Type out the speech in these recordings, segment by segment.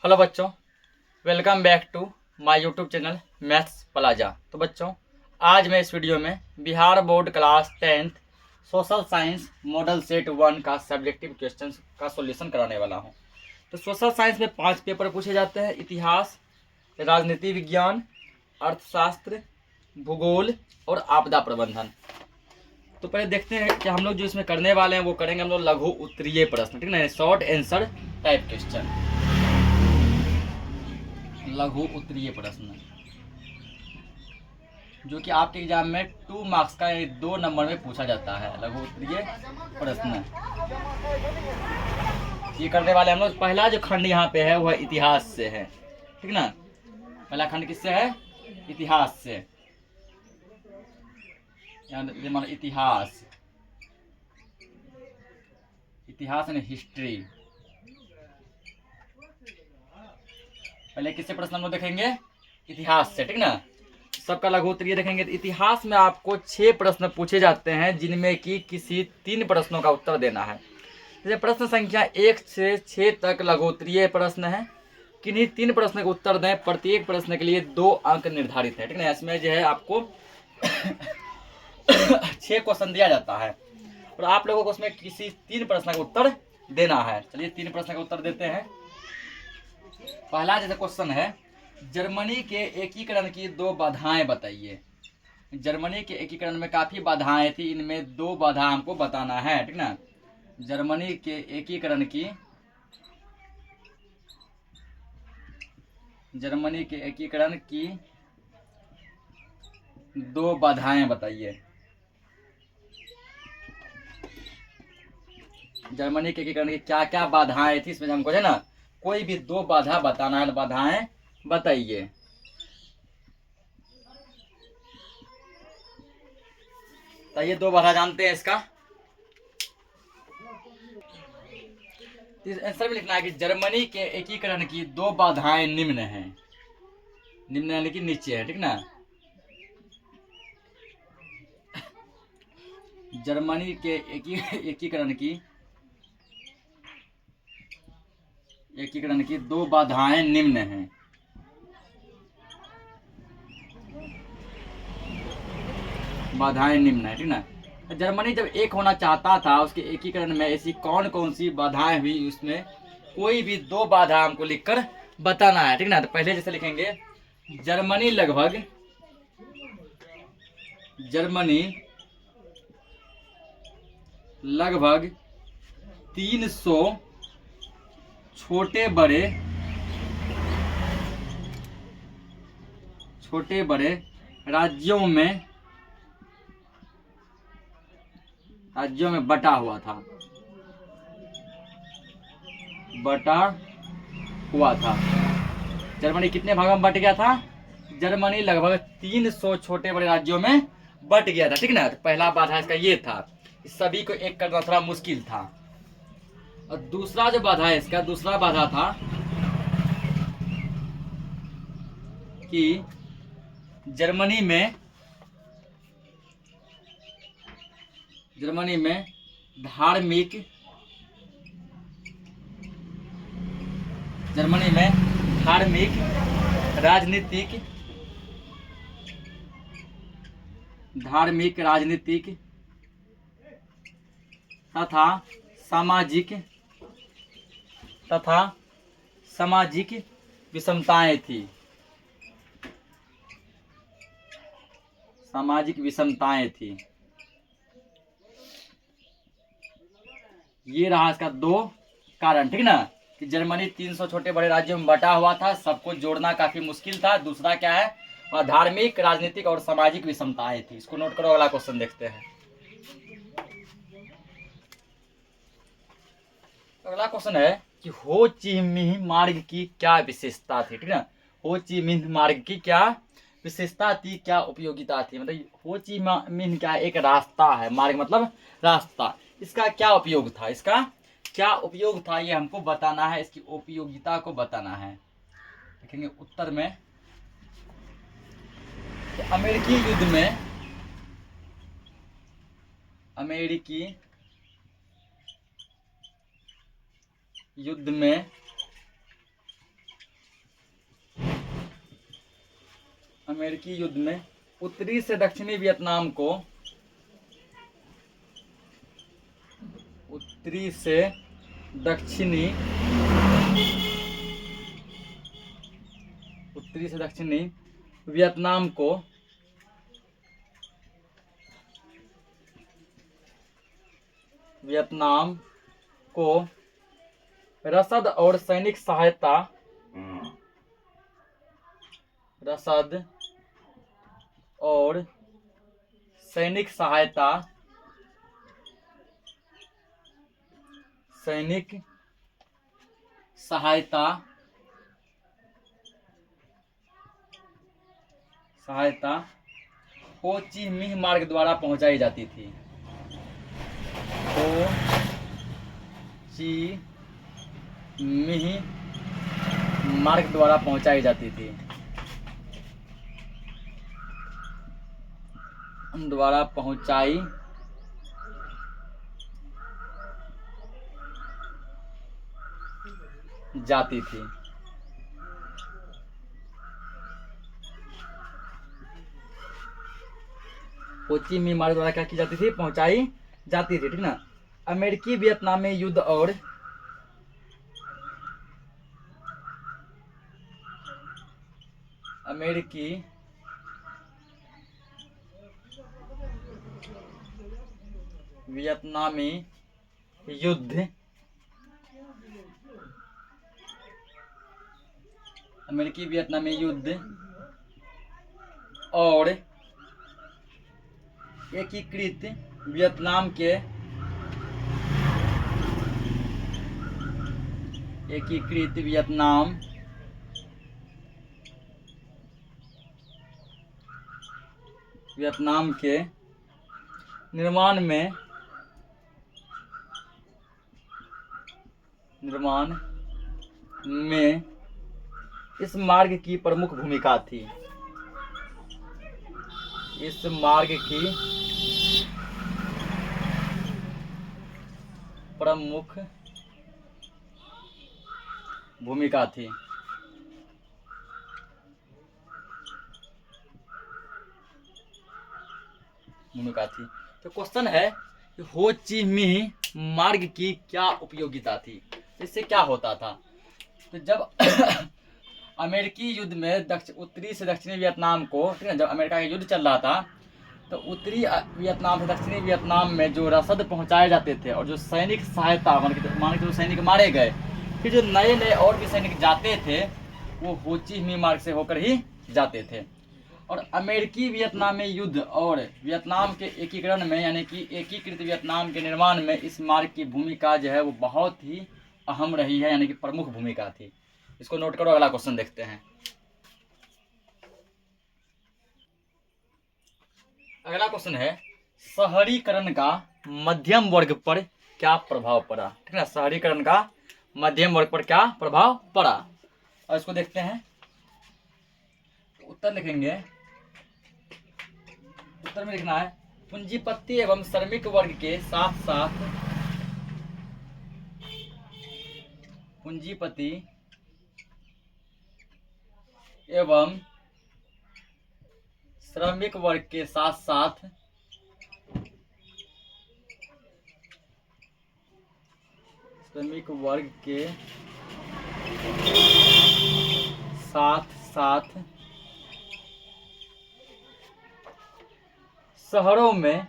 Hello बच्चों, welcome back to my YouTube channel maths plaza. तो बच्चों, आज मैं इस वीडियो में Bihar board class 10th social science model set 1 का सब्जेक्टिव क्वेश्चन का सॉल्यूशन कराने वाला हूं। तो सोशल साइंस में 5 पेपर पूछे जाते हैं: इतिहास, राजनीति विज्ञान, अर्थशास्त्र, भूगोल और आपदा प्रबंधन। तो पहले देखते हैं कि हम लोग जो इसमें करने वाले हैं वो करेंगे हम लोग लघु उत्तरीय प्रश्न, ठीक ना, शॉर्ट आंसर टाइप क्वेश्चन, लघु उत्तरीय प्रश्न, जो कि आपके एग्जाम में 2 मार्क्स का 2 नंबर में पूछा जाता है। लघु उत्तरीय प्रश्न ये करने वाले हम लोग। पहला जो खंड यहाँ पे है वह इतिहास से है, ठीक ना। पहला खंड किससे है? इतिहास से। मान इतिहास, इतिहास यानी हिस्ट्री। पहले किससे प्रश्न हम लोग देखेंगे? इतिहास से, ठीक ना। सबका लघु उत्तरीय देखेंगे। तो इतिहास में आपको 6 प्रश्न पूछे जाते हैं, जिनमें कि किसी 3 प्रश्नों का उत्तर देना है। जैसे प्रश्न संख्या 1 से 6 तक लघु उत्तरीय प्रश्न है। किन्हीं 3 प्रश्न के उत्तर दें, प्रत्येक प्रश्न के लिए 2 अंक निर्धारित है, ठीक ना। इसमें जो है आपको 6 क्वेश्चन दिया जाता है और आप लोगों को उसमें किसी 3 प्रश्न का उत्तर देना है। चलिए 3 प्रश्न का उत्तर देते हैं। पहला जैसे क्वेश्चन है, जर्मनी के एकीकरण की 2 बाधाएं बताइए। जर्मनी के एकीकरण में काफी बाधाएं थी, इनमें 2 बाधा हमको बताना है, ठीक ना। जर्मनी के एकीकरण की, जर्मनी के एकीकरण की 2 बाधाएं बताइए। जर्मनी के एकीकरण की क्या क्या बाधाएं थी, इसमें हमको है ना कोई भी 2 बाधा बताना है। बाधाएं बताइए। तो ये 2 बाधा जानते हैं इसका। इस आंसर में लिखना है कि जर्मनी के एकीकरण की 2 बाधाएं निम्न हैं। निम्न यानी कि नीचे है, ठीक ना। जर्मनी के एकीकरण की 2 बाधाएं निम्न हैं। बाधाएं निम्न है, ठीक ना। जर्मनी जब एक होना चाहता था, उसके एकीकरण में ऐसी कौन कौन सी बाधाएं हुई, उसमें कोई भी 2 बाधा हमको लिखकर बताना है, ठीक ना। तो पहले जैसे लिखेंगे, जर्मनी लगभग 300 छोटे बड़े राज्यों में बटा हुआ था। जर्मनी कितने भागों में बट गया था? जर्मनी लगभग 300 छोटे बड़े राज्यों में बट गया था, ठीक ना। तो पहला बाधा इसका ये था, सभी को एक करना थोड़ा मुश्किल था। और दूसरा जो बाधा है इसका, दूसरा बाधा था कि जर्मनी में धार्मिक, राजनीतिक तथा सामाजिक विषमताएं थी। ये रहा इसका 2 कारण, ठीक ना। कि जर्मनी 300 छोटे बड़े राज्यों में बटा हुआ था, सबको जोड़ना काफी मुश्किल था। दूसरा क्या है? और धार्मिक, राजनीतिक और सामाजिक विषमताएं थी। इसको नोट करो। अगला क्वेश्चन देखते हैं। अगला क्वेश्चन है कि हो ची मिन्ह मार्ग की क्या विशेषता थी, ठीक ना। हो ची मिन्ह मार्ग की क्या विशेषता थी, क्या उपयोगिता थी। मतलब हो ची मिन्ह क्या, एक रास्ता है, मार्ग मतलब रास्ता। इसका क्या उपयोग था, ये हमको बताना है। इसकी उपयोगिता को बताना है। देखेंगे उत्तर में, अमेरिकी युद्ध में अमेरिकी युद्ध में उत्तरी से दक्षिणी वियतनाम को उत्तरी से दक्षिणी वियतनाम को रसद और सैनिक सहायता हो ची मिन्ह मार्ग द्वारा पहुंचाई जाती थी। हो ची मिन्ह मार्ग द्वारा पहुंचाई जाती थी। हो ची मिन्ह मार्ग द्वारा क्या की जाती थी? पहुंचाई जाती थी, ठीक ना। अमेरिकी वियतनामी युद्ध और अमेरिकी वियतनामी युद्ध और एकीकृत वियतनाम के निर्माण में इस मार्ग की प्रमुख भूमिका थी। तो क्वेश्चन है कि हो ची मिन्ह मार्ग की क्या उपयोगिता थी, इससे क्या होता था। तो जब अमेरिकी युद्ध में उत्तरी से दक्षिणी वियतनाम को, ठीक है, जब अमेरिका का युद्ध चल रहा था तो उत्तरी वियतनाम से दक्षिणी वियतनाम में जो रसद पहुंचाए जाते थे और जो सैनिक सहायता मान के जो सैनिक मारे गए, फिर जो नए और भी सैनिक जाते थे वो हो ची मिन्ह मार्ग से होकर ही जाते थे। और अमेरिकी वियतनामी युद्ध और वियतनाम के एकीकरण में, यानी कि एकीकृत वियतनाम के निर्माण में इस मार्ग की भूमिका जो है वो बहुत ही अहम रही है, यानी कि प्रमुख भूमिका थी। इसको नोट करो, अगला क्वेश्चन देखते हैं। अगला क्वेश्चन है शहरीकरण का मध्यम वर्ग पर क्या प्रभाव पड़ा, ठीक है। शहरीकरण का मध्यम वर्ग पर क्या प्रभाव पड़ा, और इसको देखते हैं। तो उत्तर लिखेंगे, उत्तर में लिखना है पूंजीपति एवं श्रमिक वर्ग के साथ साथ पूंजीपति एवं श्रमिक वर्ग के साथ साथ शहरों में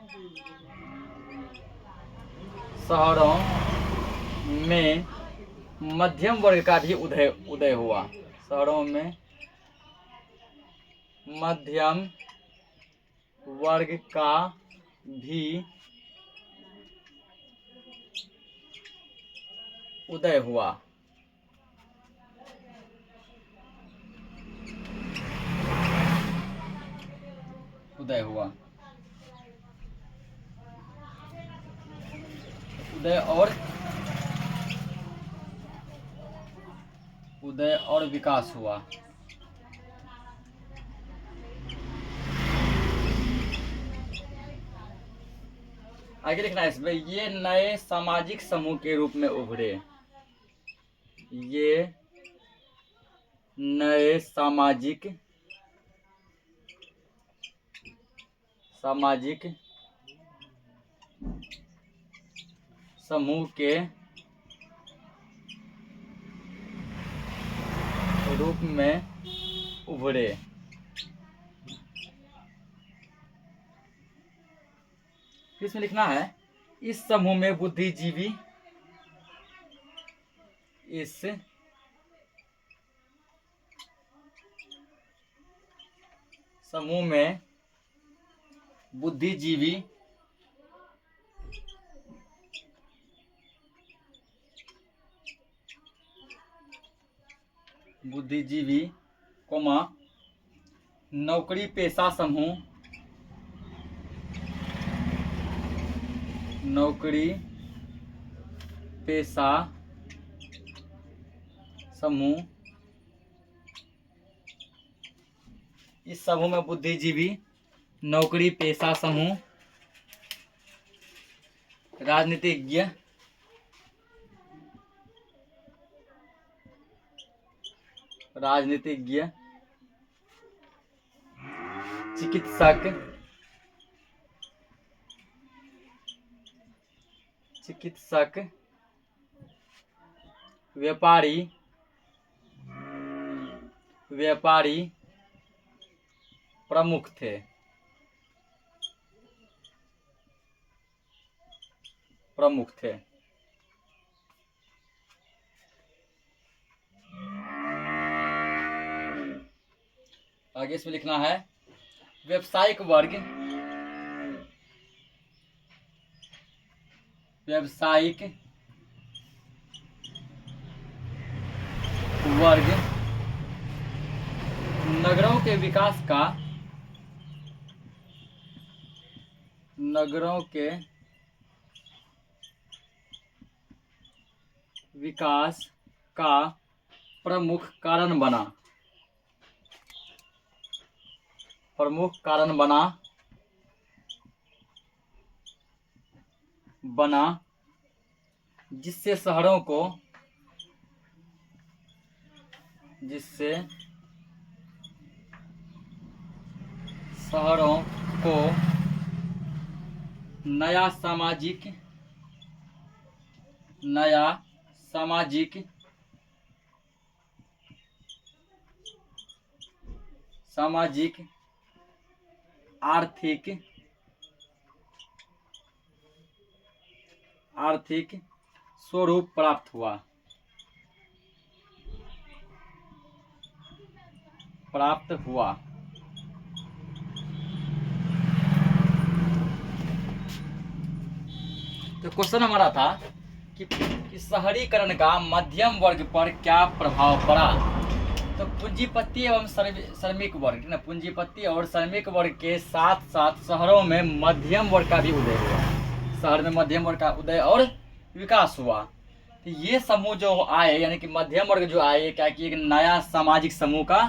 मध्यम वर्ग का भी उदय हुआ। शहरों में मध्यम वर्ग का भी उदय हुआ। उदय और विकास हुआ। आगे लिखना है इसमें, ये नए सामाजिक समूह के रूप में उभरे। ये नए सामाजिक सामाजिक समूह के रूप में उभरे। फिर इसमें लिखना है इस समूह में बुद्धिजीवी इस समूह में बुद्धिजीवी कोमा नौकरी पेशा समूह नौकरी पेशा समूह इस समूह में बुद्धिजीवी नौकरी पेशा समूह राजनीतिज्ञ चिकित्सक व्यापारी प्रमुख थे। आगे इसमें लिखना है व्यावसायिक वर्ग नगरों के विकास का प्रमुख कारण बना जिससे शहरों को नया सामाजिक आर्थिक स्वरूप प्राप्त हुआ। तो क्वेश्चन हमारा था कि शहरीकरण का मध्यम वर्ग पर क्या प्रभाव पड़ा। तो पूंजीपति एवं श्रमिक वर्ग ना, पूंजीपति और श्रमिक वर्ग के साथ साथ शहरों में मध्यम वर्ग का भी उदय हुआ। शहर में मध्यम वर्ग का उदय और विकास हुआ। तो ये समूह जो आए यानी कि मध्यम वर्ग जो आए, क्या कि एक नया सामाजिक समूह का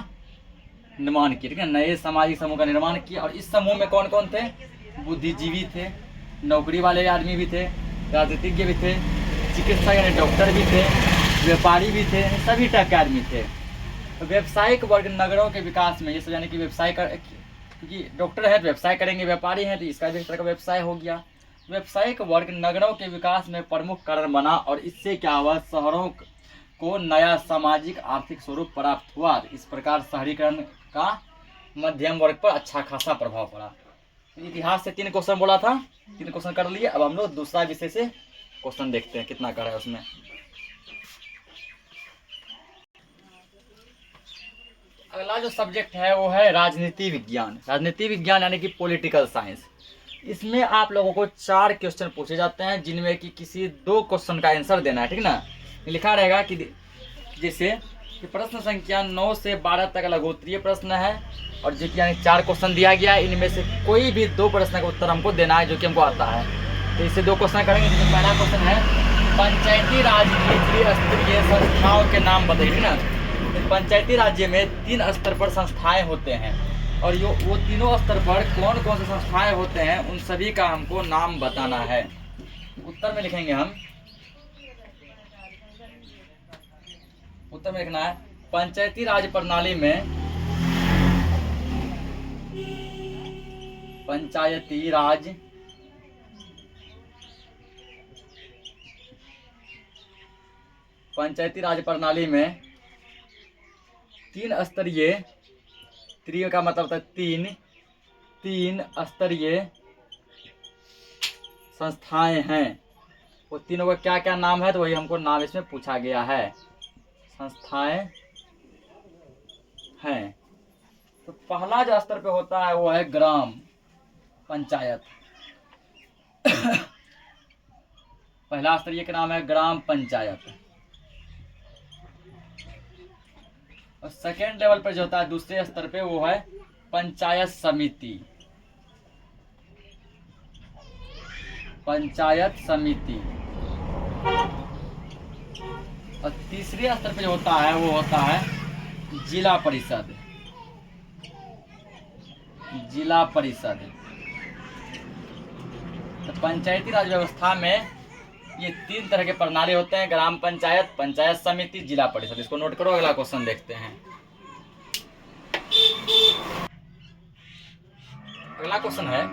निर्माण किया। ठीक है, नए सामाजिक समूह का निर्माण किया। और इस समूह में कौन कौन थे? बुद्धिजीवी थे, नौकरी वाले आदमी भी थे, राजनीतिज्ञ भी थे, चिकित्सक यानी डॉक्टर भी थे, व्यापारी भी थे, सभी टाइप के आदमी थे। तो व्यावसायिक वर्ग नगरों के विकास में, ये यानी कि व्यवसाय क्योंकि डॉक्टर है तो व्यवसाय करेंगे, व्यापारी हैं तो इसका भी एक तरह का व्यवसाय हो गया। व्यावसायिक वर्ग नगरों के विकास में प्रमुख कारण बना और इससे क्या हुआ, शहरों को नया सामाजिक आर्थिक स्वरूप प्राप्त हुआ। इस प्रकार शहरीकरण का मध्यम वर्ग पर अच्छा खासा प्रभाव पड़ा। इतिहास से 3 क्वेश्चन बोला था, 3 क्वेश्चन कर लिए। अब हम लोग दूसरा विषय से क्वेश्चन देखते हैं कितना कर है उसमें। अगला जो सब्जेक्ट है वो है राजनीति विज्ञान। राजनीति विज्ञान यानी कि पॉलिटिकल साइंस। इसमें आप लोगों को 4 क्वेश्चन पूछे जाते हैं, जिनमें कि किसी 2 क्वेश्चन का आंसर देना है। ठीक ना, लिखा रहेगा कि जैसे कि प्रश्न संख्या 9 से 12 तक लघुत्तरीय प्रश्न है और जो कि यानी 4 क्वेश्चन दिया गया है। इनमें से कोई भी 2 प्रश्न का उत्तर हमको देना है जो कि हमको आता है। तो इससे 2 क्वेश्चन करेंगे। जिसमें पहला क्वेश्चन है पंचायती राज की त्रिस्तरीय संस्थाओं के नाम बताइए ना। तो पंचायती राज्य में 3 स्तर पर संस्थाएं होते हैं और वो तीनों स्तर पर कौन कौन से संस्थाएं होते हैं उन सभी का हमको नाम बताना है। उत्तर में लिखेंगे हम, उत्तर में लिखना है पंचायती राज प्रणाली में पंचायती राज प्रणाली में तीन स्तरीय, त्रि का मतलब था तीन स्तरीय संस्थाएं हैं। वो तीनों का क्या क्या नाम है, तो वही हमको नाम इसमें पूछा गया है। संस्थाएं हैं, तो पहला जो स्तर पे होता है वो है ग्राम पंचायत। पहला स्तरीय का नाम है ग्राम पंचायत। और सेकेंड लेवल पर जो होता है दूसरे स्तर पे वो है पंचायत समिति। पंचायत समिति। और तीसरे स्तर पे जो होता है वो होता है जिला परिषद। जिला परिषद। तो पंचायती राज व्यवस्था में ये तीन तरह के प्रणाली होते हैं, ग्राम पंचायत, पंचायत समिति, जिला परिषद। इसको नोट करो, अगला क्वेश्चन देखते हैं। अगला क्वेश्चन है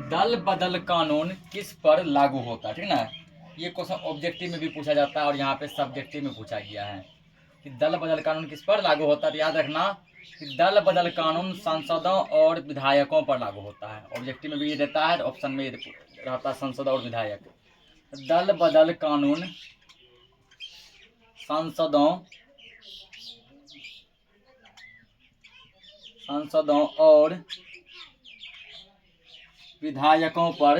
दल बदल कानून किस पर लागू होता है, ठीक ना। ये क्वेश्चन ऑब्जेक्टिव में भी पूछा जाता है और यहाँ पे सब्जेक्टिव में पूछा गया है कि दल बदल कानून किस पर लागू होता है। तो याद रखना कि दल बदल कानून सांसदों और विधायकों पर लागू होता है। ऑब्जेक्टिव में भी ये देता है, ऑप्शन में ये रहता है सांसद और विधायक। दल बदल कानून सांसदों और विधायकों पर,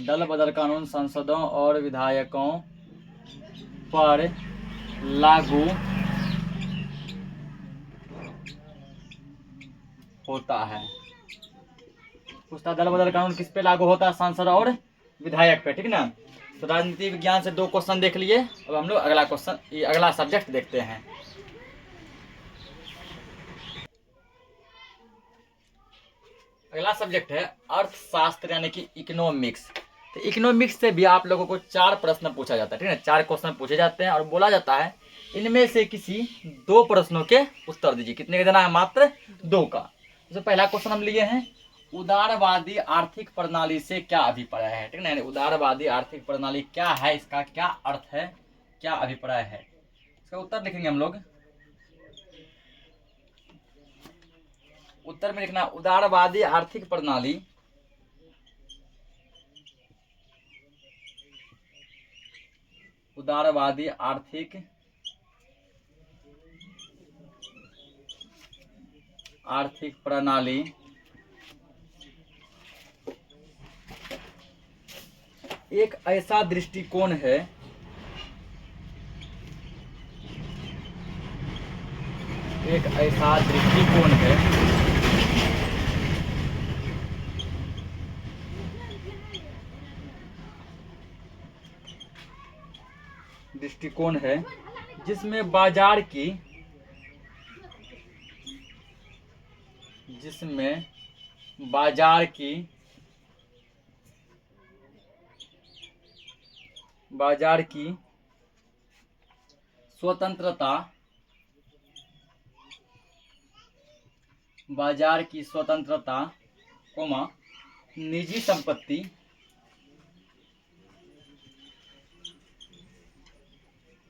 दल बदल कानून सांसदों और विधायकों पर लागू होता है। पूछता दल बदल कानून किस पे लागू होता है, सांसद और विधायक पे, ठीक ना। तो राजनीति विज्ञान से 2 क्वेश्चन देख लिए। अब हम लोग अगला क्वेश्चन, अगला सब्जेक्ट देखते हैं। अगला सब्जेक्ट है अर्थशास्त्र यानी कि इकोनॉमिक्स। तो इकोनॉमिक्स से भी आप लोगों को 4 प्रश्न पूछा जाता है, ठीक है। 4 क्वेश्चन पूछे जाते हैं और बोला जाता है इनमें से किसी 2 प्रश्नों के उत्तर दीजिए। कितने का देना है, मात्र 2 का। तो पहला क्वेश्चन हम लिए हैं उदारवादी आर्थिक प्रणाली से क्या अभिप्राय है, ठीक है। उदारवादी आर्थिक प्रणाली क्या है, इसका क्या अर्थ है, क्या अभिप्राय है, इसका उत्तर लिखेंगे हम लोग। उत्तर में लिखना उदारवादी आर्थिक प्रणाली उदारवादी आर्थिक प्रणाली एक ऐसा दृष्टिकोण है जिसमें बाजार की स्वतंत्रता,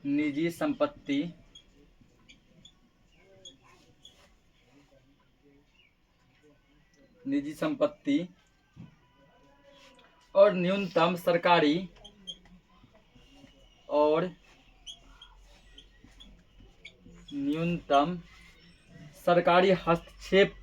निजी संपत्ति और न्यूनतम सरकारी हस्तक्षेप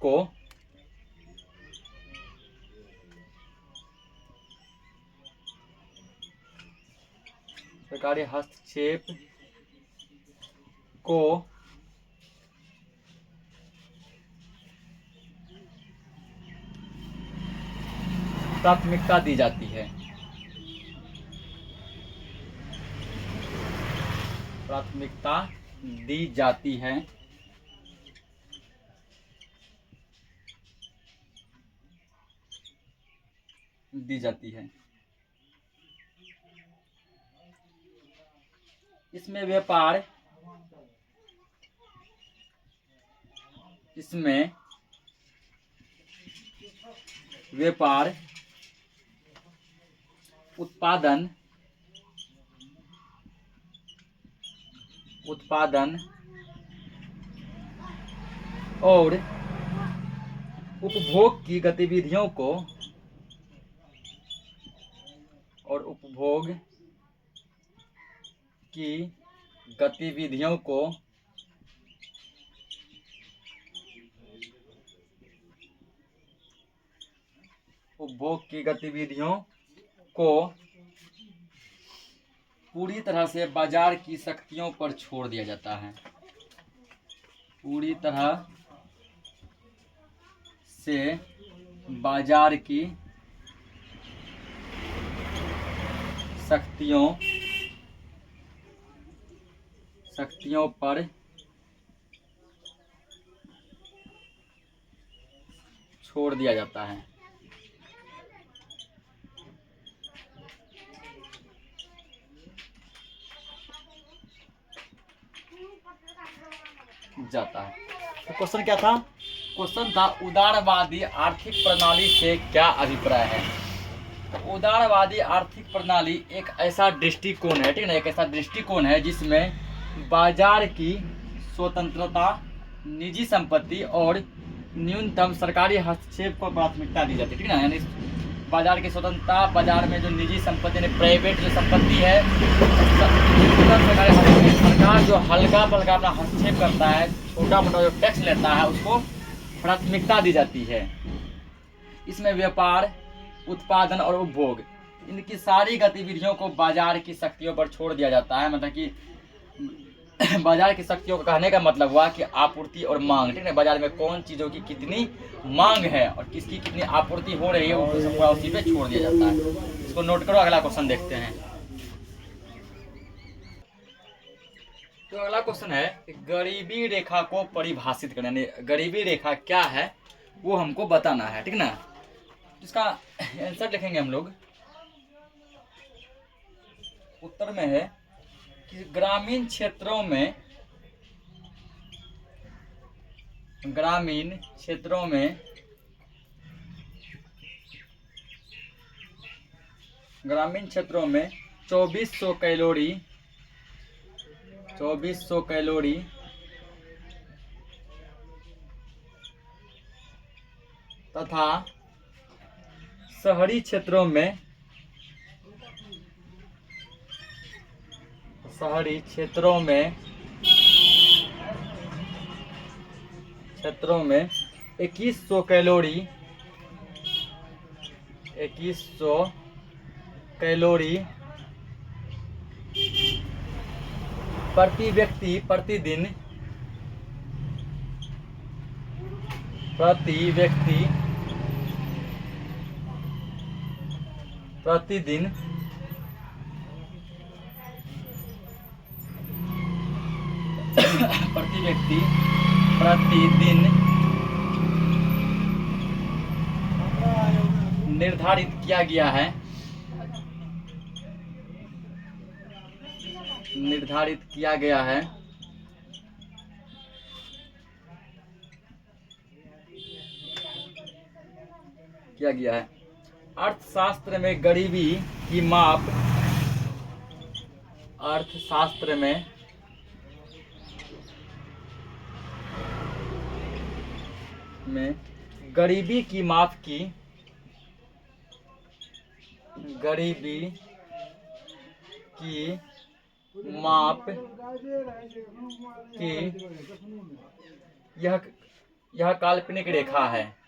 को प्राथमिकता दी जाती है। इसमें इसमें व्यापार, उत्पादन और उपभोग की गतिविधियों को पूरी तरह से बाजार की शक्तियों पर छोड़ दिया जाता है। पूरी तरह से बाजार की शक्तियों पर छोड़ दिया जाता है। तो क्वेश्चन क्या था? क्वेश्चन था उदारवादी आर्थिक प्रणाली से क्या अभिप्राय है। तो उदारवादी आर्थिक प्रणाली एक ऐसा दृष्टिकोण है, ठीक है ना, एक ऐसा दृष्टिकोण है जिसमें बाजार की स्वतंत्रता, निजी संपत्ति और न्यूनतम सरकारी हस्तक्षेप को प्राथमिकता दी जाती है, ठीक है ना। यानी बाजार की स्वतंत्रता, बाजार में जो निजी संपत्ति यानी प्राइवेट जो संपत्ति है, सरकार जो हल्का पल्का अपना हस्तक्षेप करता है, छोटा मोटा जो टैक्स लेता है, उसको प्राथमिकता दी जाती है। इसमें व्यापार, उत्पादन और उपभोग, इनकी सारी गतिविधियों को बाजार की शक्तियों पर छोड़ दिया जाता है। मतलब कि बाजार की शक्तियों का कहने का मतलब हुआ कि आपूर्ति और मांग, ठीक है। बाजार में कौन चीज़ों की कितनी मांग है और किसकी कितनी आपूर्ति हो रही है, वो पूरा उसी पे छोड़ दिया जाता है। इसको नोट करो। अगला क्वेश्चन देखते हैं। तो अगला क्वेश्चन है कि गरीबी रेखा को परिभाषित करना, यानी गरीबी रेखा क्या है वो हमको बताना है, ठीक ना। इसका आंसर लिखेंगे हम लोग। उत्तर में है कि ग्रामीण क्षेत्रों में ग्रामीण क्षेत्रों में 2400 कैलोरी तथा शहरी क्षेत्रों में 2100 कैलोरी प्रति व्यक्ति प्रतिदिन निर्धारित किया गया है। अर्थशास्त्र में गरीबी की माप गरीबी की माप की यह काल्पनिक रेखा है।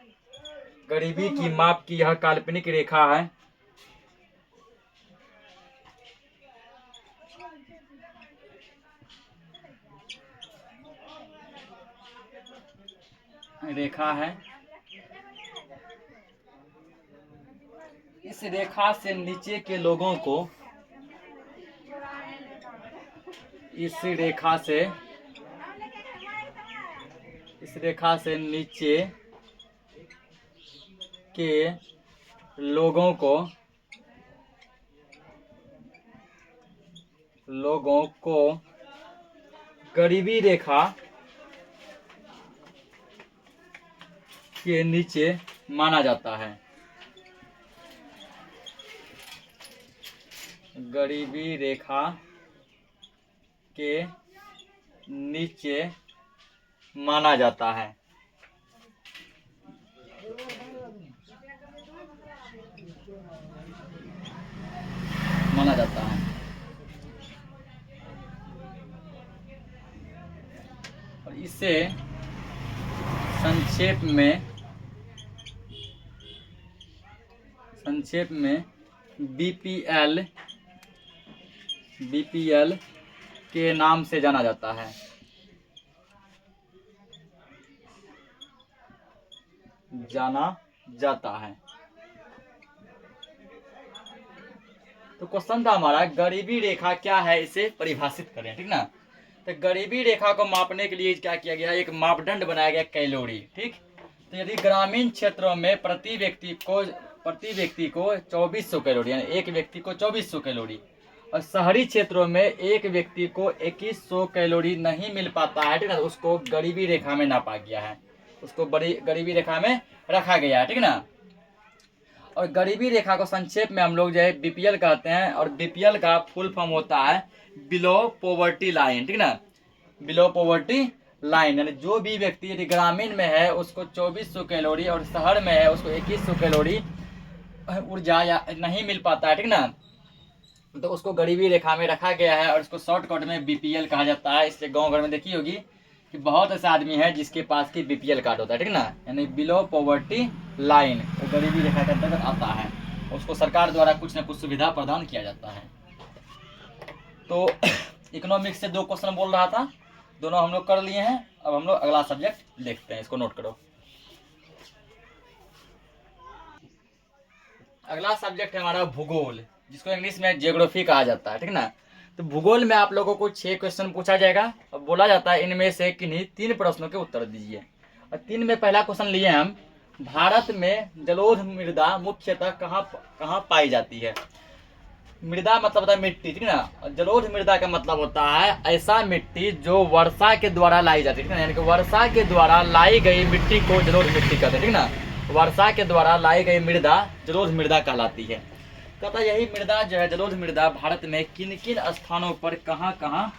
गरीबी की माप की यह काल्पनिक रेखा है। इस रेखा से नीचे के लोगों को इस रेखा से नीचे के लोगों को गरीबी रेखा के नीचे माना जाता है। गरीबी रेखा के नीचे माना जाता है। माना जाता है। और इसे संक्षेप में बीपीएल के नाम से जाना जाता है। तो क्वेश्चन था हमारा, गरीबी रेखा क्या है, इसे परिभाषित करें, ठीक ना। तो गरीबी रेखा को मापने के लिए क्या किया गया, एक मापदंड बनाया गया, कैलोरी, ठीक। तो यदि ग्रामीण क्षेत्रों में प्रति व्यक्ति को 2400 कैलोरी, यानी एक व्यक्ति को 2400 कैलोरी, और शहरी क्षेत्रों में एक व्यक्ति को 2100 कैलोरी नहीं मिल पाता है, ठीक ना, उसको गरीबी रेखा में नापा गया है, उसको बड़ी गरीबी रेखा में रखा गया है, ठीक ना। और गरीबी रेखा को संक्षेप में हम लोग जो है बीपीएल कहते हैं, और बीपीएल का फुल फॉर्म होता है बिलो पॉवर्टी लाइन, ठीक ना, बिलो पॉवर्टी लाइन। यानी जो भी व्यक्ति यदि ग्रामीण में है उसको 2400 कैलोरी और शहर में है उसको 2100 कैलोरी ऊर्जा या नहीं मिल पाता है, ठीक ना, तो उसको गरीबी रेखा में रखा गया है, और इसको शॉर्टकट में बीपीएल कहा जाता है। इससे गांव घर में देखी होगी कि बहुत ऐसे आदमी है जिसके पास की बीपीएल कार्ड होता है, ठीक ना, यानी बिलो पॉवर्टी लाइन, तो गरीबी रेखा के अंतर्गत आता है, उसको सरकार द्वारा कुछ न कुछ सुविधा प्रदान किया जाता है। तो इकोनॉमिक्स से 2 क्वेश्चन बोल रहा था, दोनों हम लोग कर लिए हैं। अब हम लोग अगला सब्जेक्ट देखते हैं, इसको नोट करो। अगला सब्जेक्ट है हमारा भूगोल, जिसको इंग्लिश में ज्योग्राफी कहा जाता है, ठीक ना। तो भूगोल में आप लोगों को 6 क्वेश्चन पूछा जाएगा, और बोला जाता है इनमें से किन्हीं 3 प्रश्नों के उत्तर दीजिए। और 3 में पहला क्वेश्चन लिए हम, भारत में जलोढ़ मृदा मुख्यतः कहाँ पाई जाती है। मृदा मतलब होता है मिट्टी, ठीक ना, और जलोढ़ मृदा का मतलब होता है ऐसा मिट्टी जो वर्षा के द्वारा लाई जाती है, ठीक ना, यानी कि वर्षा के द्वारा लाई गई मिट्टी को जलोढ़ मिट्टी कहते हैं, ठीक ना। वर्षा के द्वारा लाई गई मृदा जलोढ़ मृदा कहलाती है। कहता यही मृदा जो है जलोढ़ मृदा भारत में किन किन स्थानों पर कहाँ कहाँ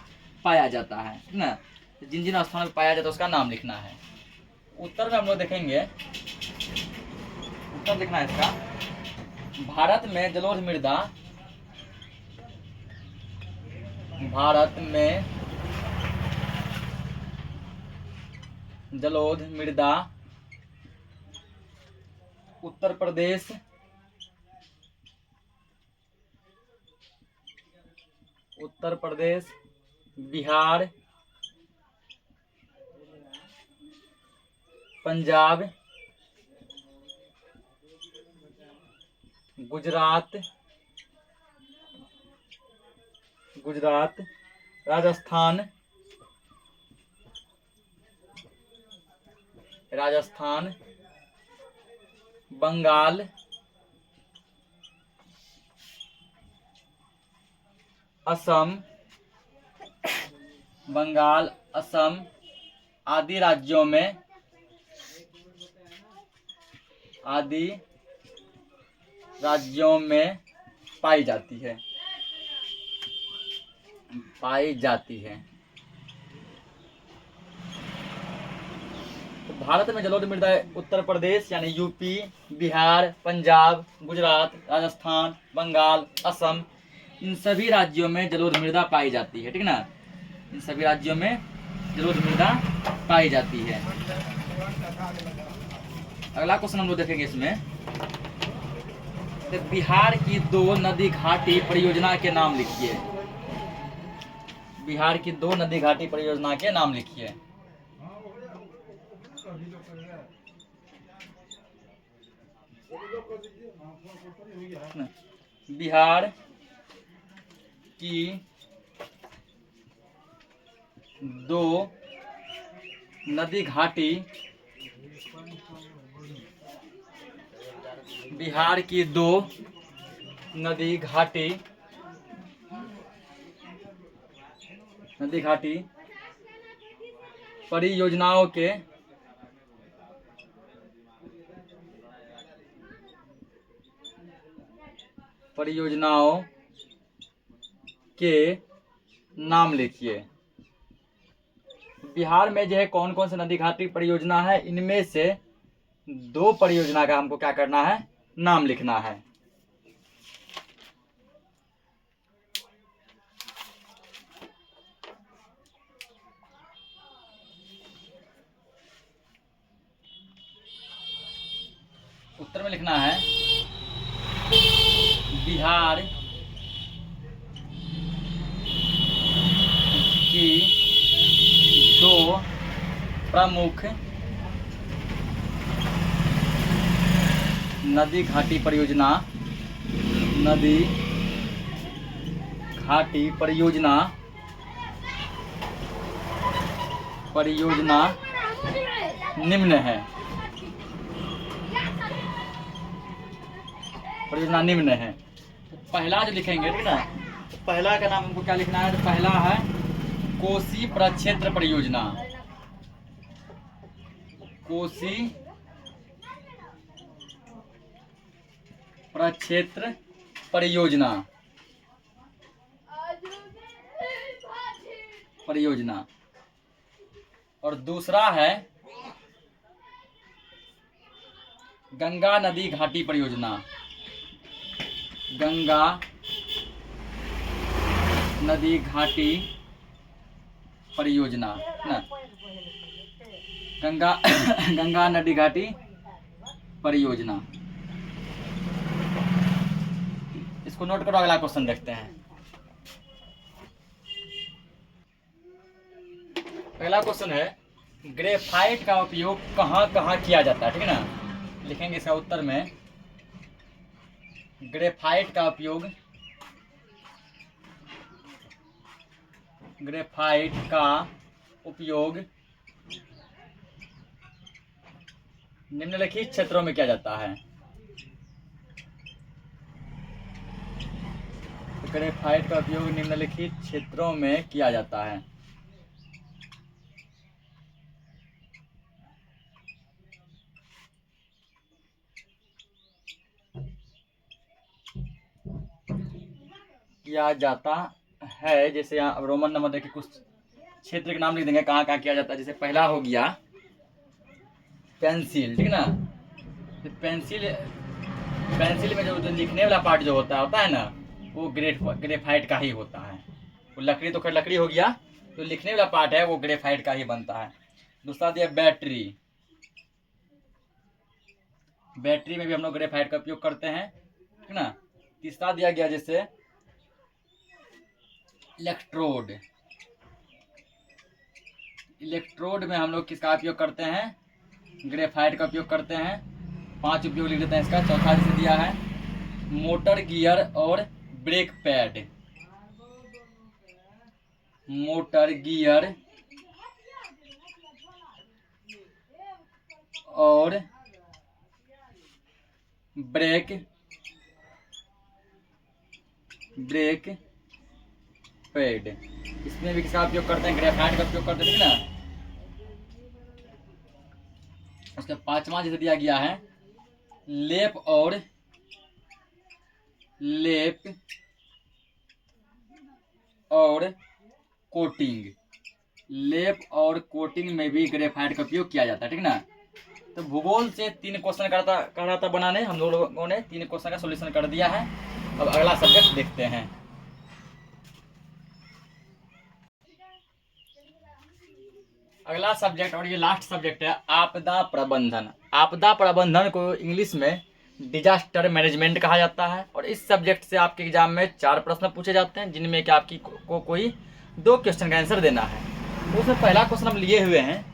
पाया जाता है, ठीक ना, जिन जिन स्थानों पर पाया जाता है उसका नाम लिखना है। उत्तर में हम लोग देखेंगे, उत्तर लिखना है इसका, भारत में जलोढ़ मृदा, भारत में जलोढ़ मृदा उत्तर प्रदेश, बिहार, पंजाब, गुजरात, राजस्थान, बंगाल, असम आदि राज्यों में पाई जाती है। तो भारत में जलोढ़ मृदा उत्तर प्रदेश यानी यूपी, बिहार, पंजाब, गुजरात, राजस्थान, बंगाल, असम, इन सभी राज्यों में जलोढ़ मृदा पाई जाती है, ठीक ना, इन सभी राज्यों में जलोढ़ मृदा पाई जाती है। अगला क्वेश्चन हम लोग देखेंगे इसमें, तो बिहार की 2 नदी घाटी परियोजना के नाम लिखिए। बिहार की 2 नदी घाटी परियोजना के नाम लिखिए। बिहार की 2 नदी घाटी, बिहार की 2 नदी घाटी परियोजनाओं के परियोजनाओं के नाम लिखिए। बिहार में जो है कौन कौन सी नदी घाटी परियोजना है, इनमें से 2 परियोजना का हमको क्या करना है, नाम लिखना है। उत्तर में लिखना है बिहार की 2 प्रमुख नदी घाटी परियोजना निम्न है। परियोजना निम्न है। तो पहला जो लिखेंगे ठीक ना, तो पहला का नाम हमको क्या लिखना है, तो पहला है कोसी प्रक्षेत्र परियोजना। कोसी प्रक्षेत्र परियोजना। और दूसरा है गंगा नदी घाटी परियोजना। गंगा नदी घाटी परियोजना ना, गंगा नदी घाटी परियोजना। इसको नोट करो, अगला क्वेश्चन देखते हैं। अगला क्वेश्चन है ग्रेफाइट का उपयोग कहाँ कहाँ किया जाता है, ठीक है ना। लिखेंगे इसका उत्तर में ग्रेफाइट का उपयोग निम्नलिखित क्षेत्रों में किया जाता है। ग्रेफाइट का उपयोग निम्नलिखित क्षेत्रों में किया जाता है। किया जाता है, जैसे यहाँ रोमन नंबर देखिए, कुछ क्षेत्र के नाम लिख देंगे कहाँ कहाँ किया जाता है। जैसे पहला हो गया पेंसिल, ठीक ना। तो पेंसिल में जो लिखने वाला पार्ट जो होता है ना, वो ग्रेफाइट का ही होता है। वो लकड़ी तो खैर लकड़ी हो गया, तो लिखने वाला पार्ट है वो ग्रेफाइट का ही बनता है। दूसरा दिया बैटरी में भी हम लोग ग्रेफाइट का उपयोग करते हैं, ठीक ना। तीसरा दिया गया जैसे इलेक्ट्रोड में हम लोग किसका उपयोग करते हैं, ग्रेफाइट का उपयोग करते हैं। 5 उपयोग लिख देते हैं इसका। चौथा जैसे दिया है मोटर गियर और ब्रेक पैड। मोटर गियर और ब्रेक पैड, इसमें भी किसका उपयोग करते हैं, ग्रेफाइट का उपयोग करते हैं ना। उसके 5वां जैसे दिया गया है लेप और कोटिंग। लेप और कोटिंग में भी ग्रेफाइट का उपयोग किया जाता है, ठीक ना। तो भूगोल से 3 क्वेश्चन कह रहा था बनाने, हम लोगों ने 3 क्वेश्चन का सॉल्यूशन कर दिया है। अब अगला सब्जेक्ट देखते हैं। अगला सब्जेक्ट और ये लास्ट सब्जेक्ट है आपदा प्रबंधन। आपदा प्रबंधन को इंग्लिश में डिजास्टर मैनेजमेंट कहा जाता है। और इस सब्जेक्ट से आपके एग्जाम में 4 प्रश्न पूछे जाते हैं, जिनमें कि आपकी को कोई 2 क्वेश्चन का आंसर देना है। तो उसमें पहला क्वेश्चन हम लिए हुए हैं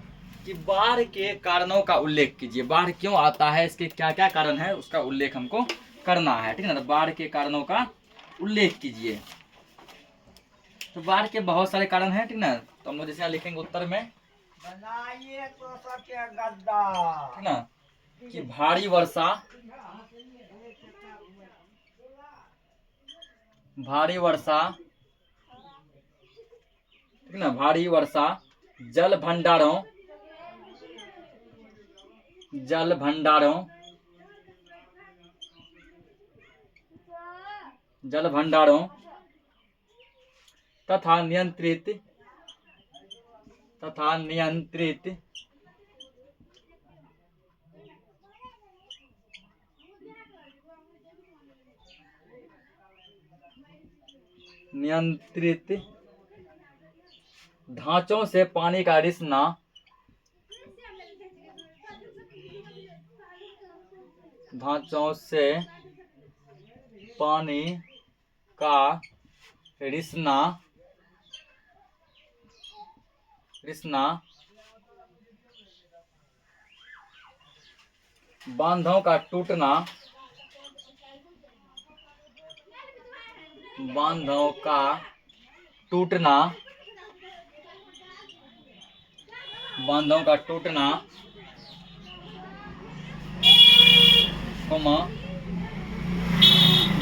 कि बाढ़ के कारणों का उल्लेख कीजिए। बाढ़ क्यों आता है, इसके क्या क्या कारण है, उसका उल्लेख हमको करना है, ठीक है ना। बाढ़ के कारणों का उल्लेख कीजिए। तो बाढ़ के बहुत सारे कारण हैं, ठीक ना। तो हम लोग जैसे लिखेंगे उत्तर में बनाइए तो सबके गद्दा, ठीक ना, कि भारी वर्षा ठीक ना, भारी वर्षा जल भंडारों जल भंडारों तथा नियंत्रित ढांचों से पानी का रिसना रिसना बांधों का टूटना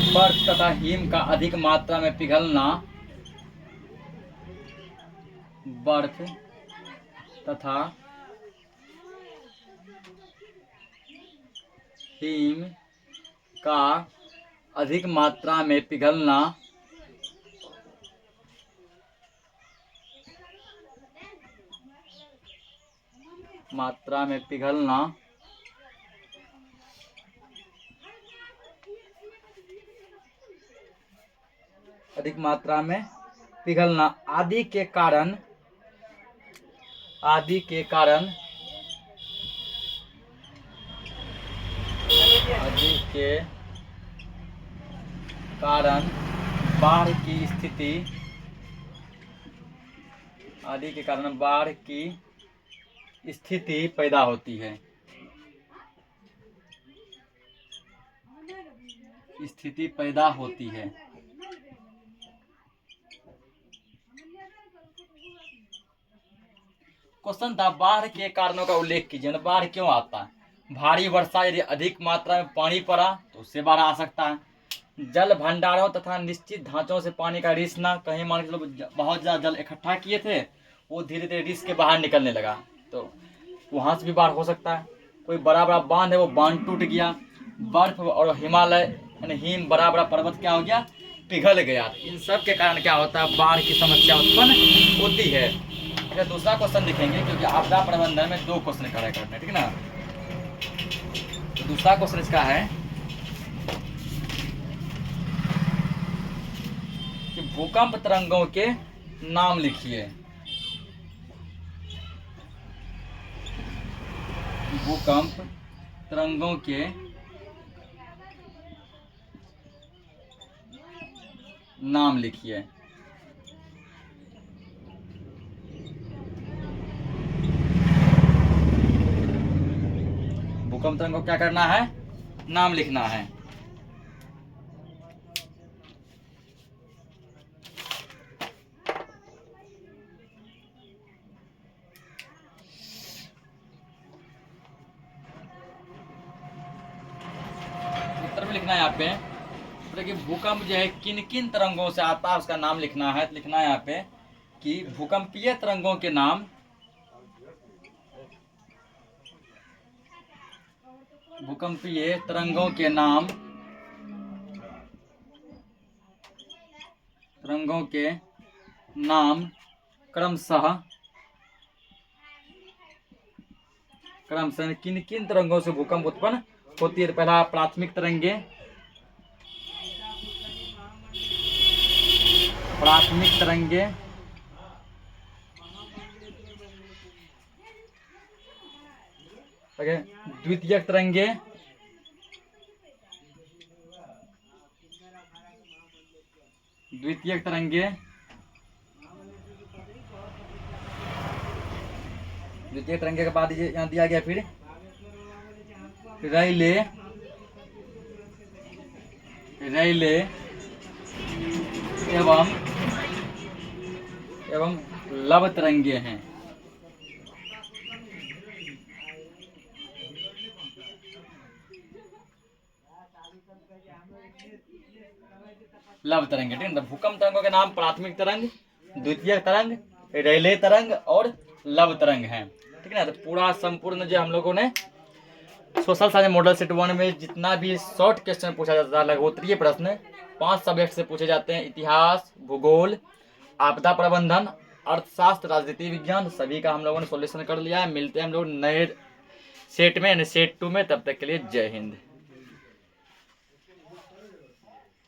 बर्फ तथा हिम का अधिक मात्रा में पिघलना बर्फ तथा हिम का अधिक मात्रा में पिघलना आदि के कारण बाढ़ की स्थिति पैदा होती है। क्वेश्चन था बाढ़ के कारणों का उल्लेख कीजिए। बाढ़ क्यों आता है? भारी वर्षा, यदि अधिक मात्रा में पानी पड़ा तो उससे बाढ़ आ सकता है। जल भंडारों तथा निश्चित ढांचों से पानी का रिसना, कहीं मान के चलो बहुत ज्यादा जल इकट्ठा किए थे, वो धीरे धीरे रिस के बाहर निकलने लगा, तो वहां से भी बाढ़ हो सकता है। कोई बड़ा बड़ा बांध है, वो बांध टूट गया, बर्फ और हिमालय यानी हिम बड़ा बड़ा पर्वत क्या हो गया, पिघल गया। इन सब के कारण क्या होता है, बाढ़ की समस्या उत्पन्न होती है। अच्छा, दूसरा क्वेश्चन देखेंगे, क्योंकि आपदा प्रबंधन में 2 क्वेश्चन करा करना, ठीक है ना। तो दूसरा क्वेश्चन इसका है कि भूकंप तरंगों के नाम लिखिए। भूकंप तरंगों के नाम लिखिए। भूकंप तरंगों को क्या करना है, नाम लिखना है। उत्तर में लिखना है यहाँ पे, देखिए भूकंप जो है किन किन तरंगों से आता है उसका नाम लिखना है। तो लिखना है यहाँ पे कि भूकंपीय तरंगों के नाम, क्रमशः किन किन तरंगों से भूकंप उत्पन्न होती है। पहला प्राथमिक तरंगे, द्वितीयक तरंगे, द्वितीय तरंगे के बाद यहाँ दिया गया फिर रेले एवं लव तरंगे हैं। लव तरंगे, ठीक है। भूकंप तरंगों के नाम प्राथमिक तरंग, द्वितीय तरंग, रेले तरंग और लव तरंग हैं, ठीक है ना। तो पूरा संपूर्ण जो हम लोगों ने सोशल साइंस मॉडल सेट 1 में जितना भी शॉर्ट क्वेश्चन पूछा जाता था, लघुत्तरीय प्रश्न, 5 सब्जेक्ट से पूछे जाते हैं, इतिहास, भूगोल, आपदा प्रबंधन, अर्थशास्त्र, राजनीति विज्ञान। सभी का हम लोगों ने सॉल्यूशन कर लिया है। मिलते हैं हम लोग नए सेट में यानी सेट 2 में, तब तक के लिए जय हिंद।